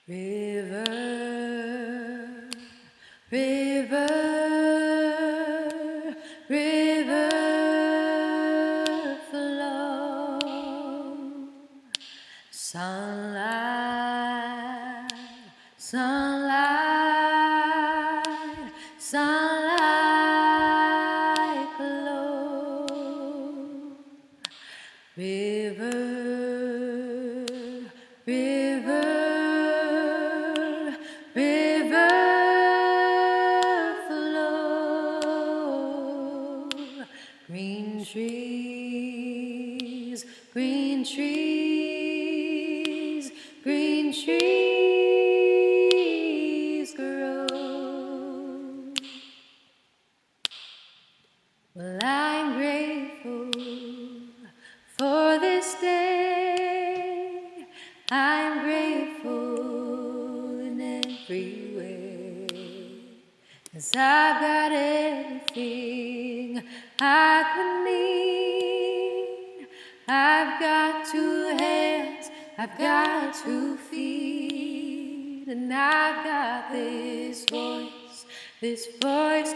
River, river, river flow, sunlight, sunlight, sunlight glow, river, river, river flow, green trees, green trees, green trees grow. Well, I'm grateful for this day. I'm grateful in every way, 'cause I've got everything I could need. I've got 2 hands, I've got 2 feet, and I've got this voice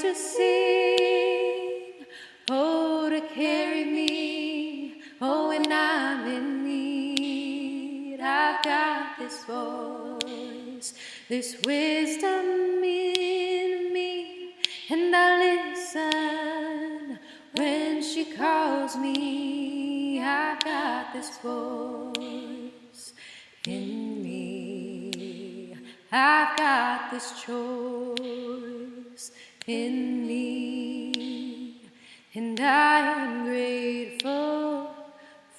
to sing, oh, to carry me, oh, when I'm in need. I've got this voice, this wisdom in me, and I listen when she calls me. I've got this voice in me, I've got this choice in me, and I am grateful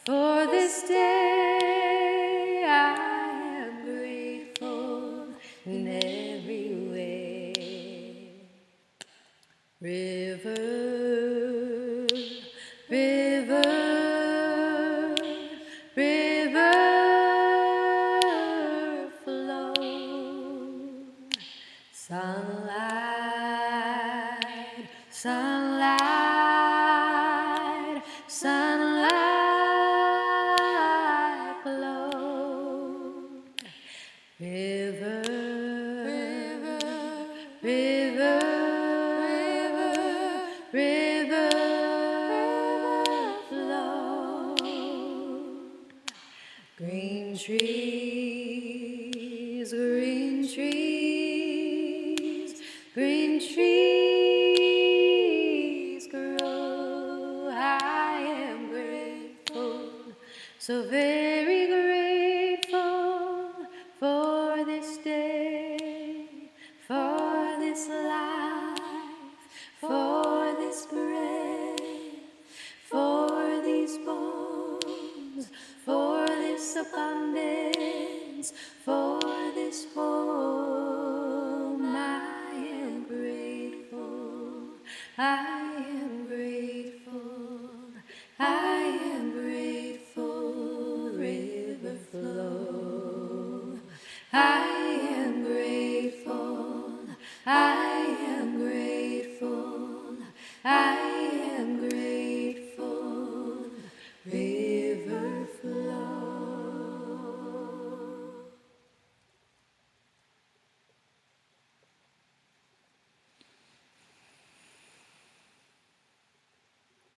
for this day. I am grateful in every way. River, river, river flow, sunlight, sunlight, sunlight glow, river, river, river, river, river flow, green trees, green trees, green trees grow. I am grateful, so very grateful for this day, for this life, for this breath, for these bones, for this abundance